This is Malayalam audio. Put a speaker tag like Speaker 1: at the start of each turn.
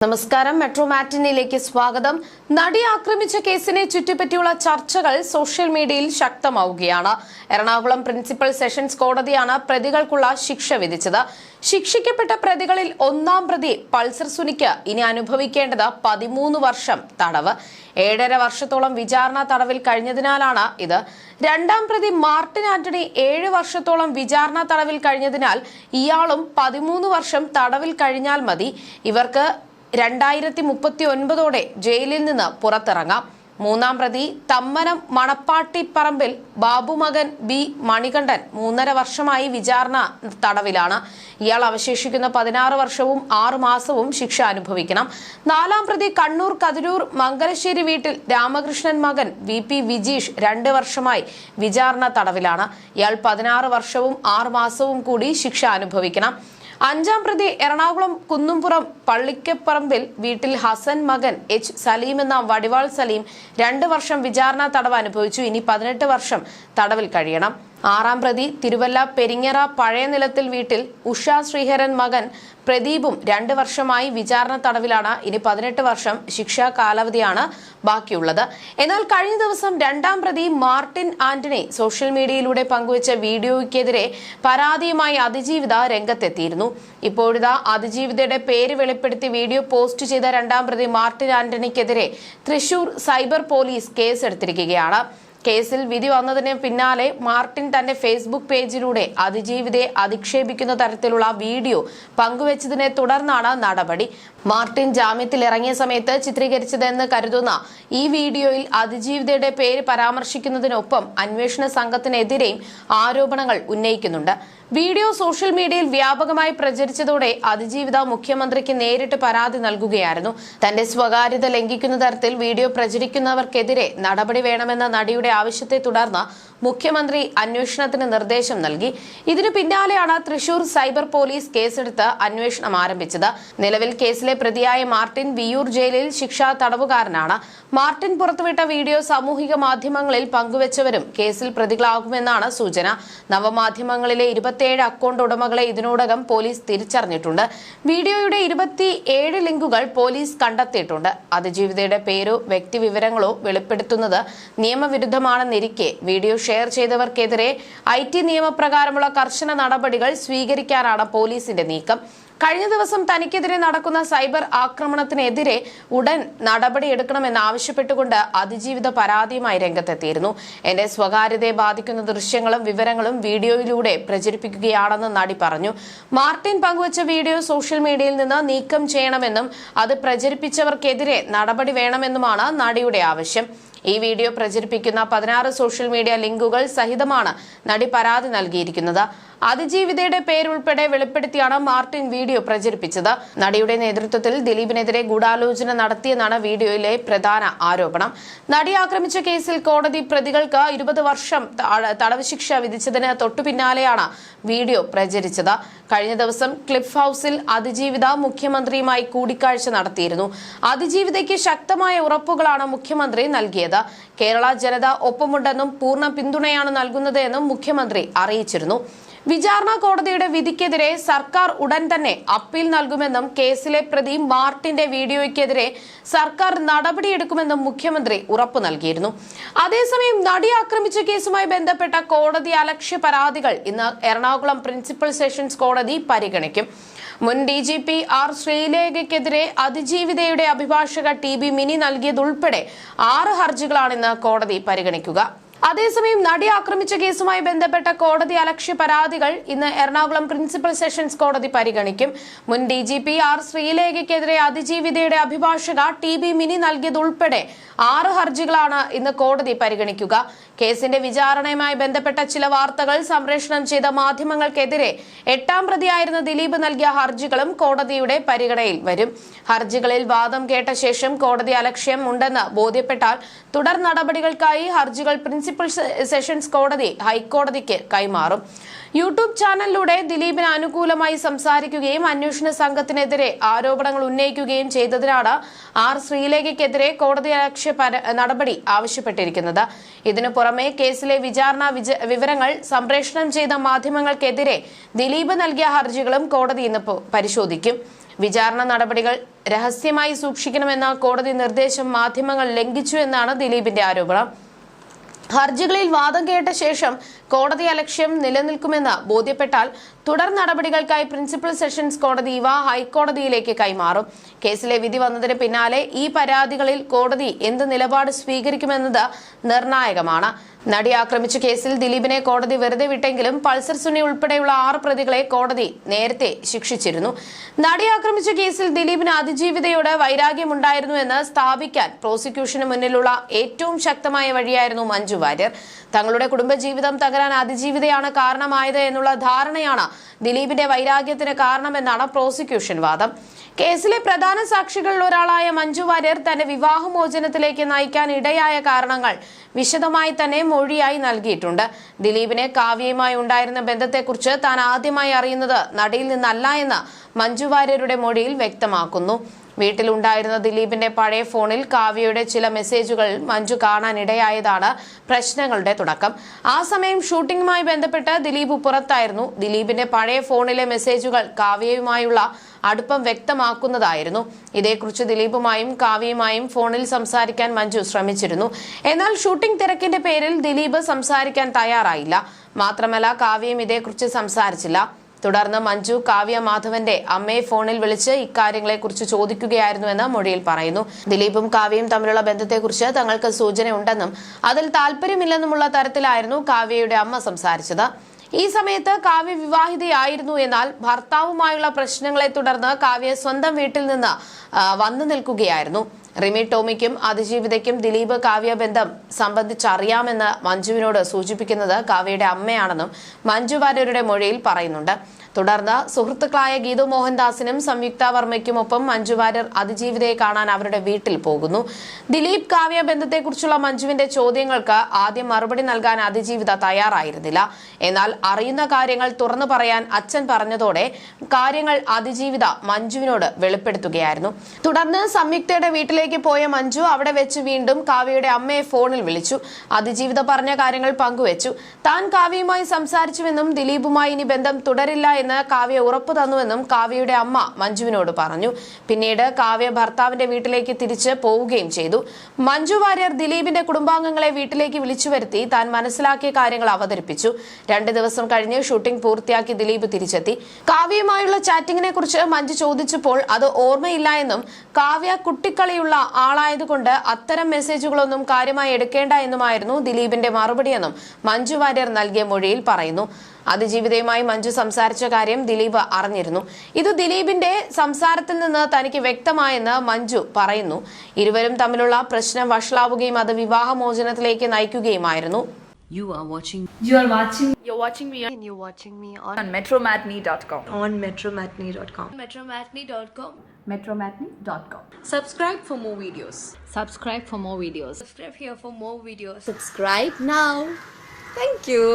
Speaker 1: നമസ്കാരം. മെട്രോ മാറ്റിനിയിലേക്ക് സ്വാഗതം. നടി ആക്രമിച്ച കേസിനെ ചുറ്റിപ്പറ്റിയുള്ള ചർച്ചകൾ സോഷ്യൽ മീഡിയയിൽ ശക്തമാവുകയാണ്. എറണാകുളം പ്രിൻസിപ്പൽ സെഷൻസ് കോടതിയാണ് പ്രതികൾക്കുള്ള ശിക്ഷ വിധിച്ചത്. ശിക്ഷിക്കപ്പെട്ട പ്രതികളിൽ ഒന്നാം പ്രതി പൾസർ സുനിക്ക് ഇനി അനുഭവിക്കേണ്ടത് 13 വർഷം തടവ്. 7.5 വർഷത്തോളം വിചാരണ തടവിൽ കഴിഞ്ഞതിനാലാണ് ഇത്. രണ്ടാം പ്രതി മാർട്ടിൻ ആന്റണി 7 വർഷത്തോളം വിചാരണ തടവിൽ കഴിഞ്ഞതിനാൽ ഇയാളും 13 വർഷം തടവിൽ കഴിഞ്ഞാൽ മതി. ഇവർക്ക് 2039 ജയിലിൽ നിന്ന് പുറത്തിറങ്ങാം. മൂന്നാം പ്രതി തമ്മനം മണപ്പാട്ടിപ്പറമ്പിൽ ബാബുമകൻ ബി മണികണ്ഠൻ 3.5 വർഷമായി വിചാരണ തടവിലാണ്. ഇയാൾ അവശേഷിക്കുന്ന 16 വർഷവും 6 മാസവും ശിക്ഷ അനുഭവിക്കണം. നാലാം പ്രതി കണ്ണൂർ കതിരൂർ മംഗലശ്ശേരി വീട്ടിൽ രാമകൃഷ്ണൻ മകൻ VP വിജീഷ് 2 വർഷമായി വിചാരണ തടവിലാണ്. ഇയാൾ 16 വർഷവും 6 മാസവും കൂടി ശിക്ഷ അനുഭവിക്കണം. അഞ്ചാം പ്രതി എറണാകുളം കുന്നുംപുറം പള്ളിക്കപ്പറമ്പിൽ വീട്ടിൽ ഹസൻ മകൻ H സലീം എന്ന വടിവാൾ സലീം 2 വർഷം വിചാരണ തടവ് അനുഭവിച്ചു. ഇനി 18 വർഷം തടവിൽ കഴിയണം. ആറാം പ്രതി തിരുവല്ല പെരിങ്ങറ പഴയ നിലത്തിൽ വീട്ടിൽ ഉഷ ശ്രീഹരൻ മകൻ പ്രദീപും 2 വർഷമായി വിചാരണ തടവിലാണ്. ഇനി 18 വർഷം ശിക്ഷാ കാലാവധിയാണ് ബാക്കിയുള്ളത്. എന്നാൽ കഴിഞ്ഞ ദിവസം രണ്ടാം പ്രതി മാർട്ടിൻ ആന്റണി സോഷ്യൽ മീഡിയയിലൂടെ പങ്കുവച്ച വീഡിയോയ്ക്കെതിരെ പരാതിയുമായി അതിജീവിത രംഗത്തെത്തിയിരുന്നു. ഇപ്പോഴിതാ അതിജീവിതയുടെ പേര് വെളിപ്പെടുത്തി വീഡിയോ പോസ്റ്റ് ചെയ്ത രണ്ടാം പ്രതി മാർട്ടിൻ ആന്റണിക്കെതിരെ തൃശൂർ സൈബർ പോലീസ് കേസെടുത്തിരിക്കുകയാണ്. കേസിൽ വിധി വന്നതിന് പിന്നാലെ മാർട്ടിൻ തന്റെ ഫേസ്ബുക്ക് പേജിലൂടെ അതിജീവിതയെ അധിക്ഷേപിക്കുന്ന തരത്തിലുള്ള വീഡിയോ പങ്കുവച്ചതിനെ തുടർന്നാണ് നടപടി. മാർട്ടിൻ ജാമ്യത്തിൽ ഇറങ്ങിയ സമയത്ത് ചിത്രീകരിച്ചതെന്ന് കരുതുന്ന ഈ വീഡിയോയിൽ അതിജീവിതയുടെ പേര് പരാമർശിക്കുന്നതിനൊപ്പം അന്വേഷണ സംഘത്തിനെതിരെയും ആരോപണങ്ങൾ ഉന്നയിക്കുന്നുണ്ട്. വീഡിയോ സോഷ്യൽ മീഡിയയിൽ വ്യാപകമായി പ്രചരിച്ചതോടെ അതിജീവിത മുഖ്യമന്ത്രിക്ക് നേരിട്ട് പരാതി നൽകുകയായിരുന്നു. തന്റെ സ്വകാര്യത ലംഘിക്കുന്ന തരത്തിൽ വീഡിയോ പ്രചരിക്കുന്നവർക്കെതിരെ നടപടി വേണമെന്ന നടിയുടെ ആവശ്യത്തെ തുടർന്ന് മുഖ്യമന്ത്രി അന്വേഷണത്തിന് നിർദ്ദേശം നൽകി. ഇതിനു പിന്നാലെയാണ് തൃശൂർ സൈബർ പോലീസ് കേസെടുത്ത് അന്വേഷണം ആരംഭിച്ചത്. നിലവിൽ കേസിലെ പ്രതിയായ മാർട്ടിൻ വിയൂർ ജയിലിൽ ശിക്ഷാ തടവുകാരനാണ്. മാർട്ടിൻ പുറത്തുവിട്ട വീഡിയോ സാമൂഹിക മാധ്യമങ്ങളിൽ പങ്കുവച്ചവരും കേസിൽ പ്രതികളാകുമെന്നാണ് സൂചന. നവമാധ്യമങ്ങളിലെ 27 അക്കൗണ്ട് ഉടമകളെ ഇതിനോടകം പോലീസ് തിരിച്ചറിഞ്ഞിട്ടുണ്ട്. വീഡിയോയുടെ 27 ലിങ്കുകൾ പോലീസ് കണ്ടെത്തിയിട്ടുണ്ട്. അതിജീവിതയുടെ പേരോ വ്യക്തിവിവരങ്ങളോ വെളിപ്പെടുത്തുന്നത് നിയമവിരുദ്ധമാണെന്നിരിക്കെ വീഡിയോ ഷെയർ ചെയ്തവർക്കെതിരെ IT നിയമപ്രകാരമുള്ള കർശന നടപടികൾ സ്വീകരിക്കാനാണ് പോലീസിന്റെ നീക്കം. കഴിഞ്ഞ ദിവസം തനിക്കെതിരെ നടക്കുന്ന സൈബർ ആക്രമണത്തിനെതിരെ ഉടൻ നടപടിയെടുക്കണമെന്നാവശ്യപ്പെട്ടുകൊണ്ട് അതിജീവിത പരാതിയുമായി രംഗത്തെത്തിയിരുന്നു. എന്റെ സ്വകാര്യതയെ ബാധിക്കുന്ന ദൃശ്യങ്ങളും വിവരങ്ങളും വീഡിയോയിലൂടെ പ്രചരിപ്പിക്കുകയാണെന്ന് നടി പറഞ്ഞു. മാർട്ടിൻ പങ്കുവച്ച വീഡിയോ സോഷ്യൽ മീഡിയയിൽ നിന്ന് നീക്കം ചെയ്യണമെന്നും അത് പ്രചരിപ്പിച്ചവർക്കെതിരെ നടപടി വേണമെന്നുമാണ് നടിയുടെ ആവശ്യം. ഈ വീഡിയോ പ്രചരിപ്പിക്കുന്ന 16 സോഷ്യൽ മീഡിയ ലിങ്കുകൾ സഹിതമാണ് നടി പരാതി നൽകിയിരിക്കുന്നത്. അതിജീവിതയുടെ പേരുൾപ്പെടെ വെളിപ്പെടുത്തിയാണ് മാർട്ടിൻ വീഡിയോ പ്രചരിപ്പിച്ചത്. നടിയുടെ നേതൃത്വത്തിൽ ദിലീപിനെതിരെ ഗൂഢാലോചന നടത്തിയെന്നാണ് വീഡിയോയിലെ പ്രധാന ആരോപണം. നടി ആക്രമിച്ച കേസിൽ കോടതി പ്രതികൾക്ക് 20 വർഷം തടവ് ശിക്ഷ വിധിച്ചതിന് തൊട്ടു പിന്നാലെയാണ് വീഡിയോ പ്രചരിച്ചത്. കഴിഞ്ഞ ദിവസം ക്ലിഫ് ഹൌസിൽ അതിജീവിത മുഖ്യമന്ത്രിയുമായി കൂടിക്കാഴ്ച നടത്തിയിരുന്നു. അതിജീവിതയ്ക്ക് ശക്തമായ ഉറപ്പുകളാണ് മുഖ്യമന്ത്രി നൽകിയത്. കേരള ജനത ഒപ്പമുണ്ടെന്നും പൂർണ്ണ പിന്തുണയാണ് നൽകുന്നത് എന്നും മുഖ്യമന്ത്രി അറിയിച്ചിരുന്നു. വിചാരണ കോടതിയുടെ വിധിക്കെതിരെ സർക്കാർ ഉടൻ തന്നെ അപ്പീൽ നൽകുമെന്നും കേസിലെ പ്രതി മാർട്ടിന്റെ വീഡിയോയ്ക്കെതിരെ സർക്കാർ നടപടിയെടുക്കുമെന്നും മുഖ്യമന്ത്രി ഉറപ്പു നൽകിയിരുന്നു. അതേസമയം നടി ആക്രമിച്ച കേസുമായി ബന്ധപ്പെട്ട കോടതി അലക്ഷ്യ പരാതികൾ ഇന്ന് എറണാകുളം പ്രിൻസിപ്പൽ സെഷൻസ് കോടതി പരിഗണിക്കും. മുൻ DGP R ശ്രീലേഖയ്ക്കെതിരെ അതിജീവിതയുടെ അഭിഭാഷക TB മിനി നൽകിയതുൾപ്പെടെ 6 ഹർജികളാണ് ഇന്ന് കോടതി പരിഗണിക്കുക. അതേസമയം നടി ആക്രമിച്ച കേസുമായി ബന്ധപ്പെട്ട കോടതി അലക്ഷ്യ പരാതികൾ ഇന്ന് എറണാകുളം പ്രിൻസിപ്പൽ സെഷൻസ് കോടതി പരിഗണിക്കും. മുൻ DGP R ശ്രീലേഖയ്ക്കെതിരെ അതിജീവിതയുടെ അഭിഭാഷക TB മിനി നൽകിയതുൾപ്പെടെ 6 ഹർജികളാണ് ഇന്ന് കോടതി പരിഗണിക്കുക. കേസിന്റെ വിചാരണയുമായി ബന്ധപ്പെട്ട ചില വാർത്തകൾ സംപ്രേഷണം ചെയ്ത മാധ്യമങ്ങൾക്കെതിരെ 8ാം പ്രതിയായിരുന്ന ദിലീപ് നൽകിയ ഹർജികളും കോടതിയുടെ പരിഗണനയിൽ വരും. ഹർജികളിൽ വാദം കേട്ട ശേഷം കോടതി അലക്ഷ്യം ഉണ്ടെന്ന് ബോധ്യപ്പെട്ടാൽ തുടർ നടപടികൾക്കായി ഹർജികൾ പ്രിൻസിപ്പൽ സെഷൻസ് കോടതി ഹൈക്കോടതിക്ക് കൈമാറും. യൂട്യൂബ് ചാനലിലൂടെ ദിലീപിന് അനുകൂലമായി സംസാരിക്കുകയും അന്വേഷണ സംഘത്തിനെതിരെ ആരോപണങ്ങൾ ഉന്നയിക്കുകയും ചെയ്തതിനാണ് R ശ്രീലേഖയ്ക്കെതിരെ കോടതി അലക്ഷ്യ നടപടി ആവശ്യപ്പെട്ടിരിക്കുന്നത്. ഇതിനു പുറമെ കേസിലെ വിചാരണ വിവരങ്ങൾ സംപ്രേഷണം ചെയ്ത മാധ്യമങ്ങൾക്കെതിരെ ദിലീപ് നൽകിയ ഹർജികളും കോടതി ഇന്ന് പരിശോധിക്കും. വിചാരണ നടപടികൾ രഹസ്യമായി സൂക്ഷിക്കണമെന്ന കോടതി നിർദ്ദേശം മാധ്യമങ്ങൾ ലംഘിച്ചു എന്നാണ് ദിലീപിന്റെ ആരോപണം. ഹർജികളിൽ വാദം കേട്ട ശേഷം കോടതി അലക്ഷ്യം നിലനിൽക്കുമെന്ന് ബോധ്യപ്പെട്ടാൽ തുടർ നടപടികൾക്കായി പ്രിൻസിപ്പൽ സെഷൻസ് കോടതി ഇവ ഹൈക്കോടതിയിലേക്ക് കൈമാറും. കേസിലെ വിധി വന്നതിന് പിന്നാലെ ഈ പരാതികളിൽ കോടതി എന്ത് നിലപാട് സ്വീകരിക്കുമെന്നത് നിർണായകമാണ്. നടി ആക്രമിച്ച കേസിൽ ദിലീപിനെ കോടതി വെറുതെ വിട്ടെങ്കിലും പൾസർ സുനി ഉൾപ്പെടെയുള്ള 6 പ്രതികളെ കോടതി നേരത്തെ ശിക്ഷിച്ചിരുന്നു. നടി ആക്രമിച്ച കേസിൽ ദിലീപിന് അതിജീവിതയോട് വൈരാഗ്യമുണ്ടായിരുന്നുവെന്ന് സ്ഥാപിക്കാൻ പ്രോസിക്യൂഷന് മുന്നിലുള്ള ഏറ്റവും ശക്തമായ വഴിയായിരുന്നു മഞ്ജു വാര്യർ. തങ്ങളുടെ കുടുംബജീവിതം തകരാൻ അതിജീവിതയാണ് കാരണമായത് എന്നുള്ള ധാരണയാണ് ദിലീപിന്റെ വൈരാഗ്യത്തിന് കാരണമെന്നാണ് പ്രോസിക്യൂഷൻ വാദം. കേസിലെ പ്രധാന സാക്ഷികളിൽ ഒരാളായ മഞ്ജു വാര്യർ തന്റെ വിവാഹമോചനത്തിലേക്ക് നയിക്കാൻ ഇടയായ കാരണങ്ങൾ വിശദമായി തന്നെ മൊഴിയായി നൽകിയിട്ടുണ്ട്. ദിലീപിന് കാവ്യയുമായി ഉണ്ടായിരുന്ന ബന്ധത്തെക്കുറിച്ച് താൻ ആദ്യമായി അറിയുന്നത് നടിയിൽ നിന്നല്ല എന്ന് മഞ്ജു വാര്യരുടെ മൊഴിയിൽ വ്യക്തമാക്കുന്നു. വീട്ടിലുണ്ടായിരുന്ന ദിലീപിന്റെ പഴയ ഫോണിൽ കാവ്യയുടെ ചില മെസ്സേജുകൾ മഞ്ജു കാണാനിടയായതാണ് പ്രശ്നങ്ങളുടെ തുടക്കം. ആ സമയം ഷൂട്ടിംഗുമായി ബന്ധപ്പെട്ട് ദിലീപ് പുറത്തായിരുന്നു. ദിലീപിന്റെ പഴയ ഫോണിലെ മെസ്സേജുകൾ കാവ്യയുമായുള്ള അടുപ്പം വ്യക്തമാക്കുന്നതായിരുന്നു. ഇതേക്കുറിച്ച് ദിലീപുമായും കാവ്യയുമായും ഫോണിൽ സംസാരിക്കാൻ മഞ്ജു ശ്രമിച്ചിരുന്നു. എന്നാൽ ഷൂട്ടിംഗ് തിരക്കിന്റെ പേരിൽ ദിലീപ് സംസാരിക്കാൻ തയ്യാറായില്ല. മാത്രമല്ല കാവ്യയും ഇതേക്കുറിച്ച് സംസാരിച്ചില്ല. തുടർന്ന് മഞ്ജു കാവ്യ മാധവന്റെ അമ്മയെ ഫോണിൽ വിളിച്ച് ഇക്കാര്യങ്ങളെക്കുറിച്ച് ചോദിക്കുകയായിരുന്നുവെന്ന് മൊഴിയിൽ പറയുന്നു. ദിലീപും കാവ്യയും തമ്മിലുള്ള ബന്ധത്തെക്കുറിച്ച് തങ്ങൾക്ക് സൂചനയുണ്ടെന്നും അതിൽ താല്പര്യമില്ലെന്നുമുള്ള തരത്തിലായിരുന്നു കാവ്യയുടെ അമ്മ സംസാരിച്ചത്. ഈ സമയത്ത് കാവ്യ വിവാഹിതയായിരുന്നു. എന്നാൽ ഭർത്താവുമായുള്ള പ്രശ്നങ്ങളെ തുടർന്ന് കാവ്യ സ്വന്തം വീട്ടിൽ നിന്ന് വന്നു നിൽക്കുകയായിരുന്നു. റിമി ടോമിക്കും അതിജീവിതയ്ക്കും ദിലീപ് കാവ്യ ബന്ധം സംബന്ധിച്ചറിയാമെന്ന് മഞ്ജുവിനോട് സൂചിപ്പിക്കുന്നത് കാവ്യയുടെ അമ്മയാണെന്നും മഞ്ജു വാര്യരുടെ മൊഴിയിൽ പറയുന്നുണ്ട്. തുടർന്ന് സുഹൃത്തുക്കളായ ഗീതു മോഹൻദാസിനും സംയുക്ത വർമ്മയ്ക്കുമൊപ്പം മഞ്ജു വാര്യർ അതിജീവിതയെ കാണാൻ അവരുടെ വീട്ടിൽ പോകുന്നു. ദിലീപ് കാവ്യ ബന്ധത്തെക്കുറിച്ചുള്ള മഞ്ജുവിന്റെ ചോദ്യങ്ങൾക്ക് ആദ്യം മറുപടി നൽകാൻ അതിജീവിത തയ്യാറായിരുന്നില്ല. എന്നാൽ അറിയുന്ന കാര്യങ്ങൾ തുറന്നു പറയാൻ അച്ഛൻ പറഞ്ഞതോടെ കാര്യങ്ങൾ അതിജീവിത മഞ്ജുവിനോട് വെളിപ്പെടുത്തുകയായിരുന്നു. തുടർന്ന് സംയുക്തയുടെ വീട്ടിലേക്ക് പോയ മഞ്ജു അവിടെ വെച്ച് വീണ്ടും കാവ്യയുടെ അമ്മയെ ഫോണിൽ വിളിച്ചു. അതിജീവിത പറഞ്ഞ കാര്യങ്ങൾ പങ്കുവച്ചു. താൻ കാവ്യയുമായി സംസാരിച്ചുവെന്നും ദിലീപുമായി ഇനി ബന്ധം തുടരില്ല എന്ന് കാവ്യ ഉറപ്പു തന്നുവെന്നും കാവ്യയുടെ അമ്മ മഞ്ജുവിനോട് പറഞ്ഞു. പിന്നീട് കാവ്യ ഭർത്താവിന്റെ വീട്ടിലേക്ക് തിരിച്ച് പോവുകയും ചെയ്തു. മഞ്ജു വാര്യർ ദിലീപിന്റെ കുടുംബാംഗങ്ങളെ വീട്ടിലേക്ക് വിളിച്ചു വരുത്തി താൻ മനസ്സിലാക്കിയ കാര്യങ്ങൾ അവതരിപ്പിച്ചു. 2 ദിവസം കഴിഞ്ഞ് ഷൂട്ടിംഗ് പൂർത്തിയാക്കി ദിലീപ് തിരിച്ചെത്തി. കാവ്യയുമായുള്ള ചാറ്റിങ്ങിനെ കുറിച്ച് മഞ്ജു ചോദിച്ചപ്പോൾ അത് ഓർമ്മയില്ല എന്നും കാവ്യ കുട്ടിക്കളിയുള്ള ആളായതുകൊണ്ട് അത്തരം മെസ്സേജുകളൊന്നും കാര്യമായി എടുക്കേണ്ട എന്നുമായിരുന്നു ദിലീപിന്റെ മറുപടിയെന്നും മഞ്ജു വാര്യർ നൽകിയ മൊഴിയിൽ പറയുന്നു. അതിജീവിതയുമായി മഞ്ജു സംസാരിച്ച കാര്യം ദിലീപ് അറിഞ്ഞിരുന്നു. ഇത് ദിലീപിന്റെ സംസാരത്തിൽ നിന്ന് തനിക്ക് വ്യക്തമായെന്ന് മഞ്ജു പറയുന്നു. ഇരുവരും തമ്മിലുള്ള പ്രശ്നം വഷളാവുകയും അത് വിവാഹമോചനത്തിലേക്ക് നയിക്കുകയുമായിരുന്നു.
Speaker 2: You're watching me on
Speaker 3: metromatney.com.
Speaker 2: on metromatney.com.
Speaker 3: metromatney.com.
Speaker 2: metromatney.com.
Speaker 3: Subscribe for more videos.
Speaker 2: Subscribe for more videos.
Speaker 3: Subscribe here for more videos.
Speaker 2: Subscribe now. Thank you.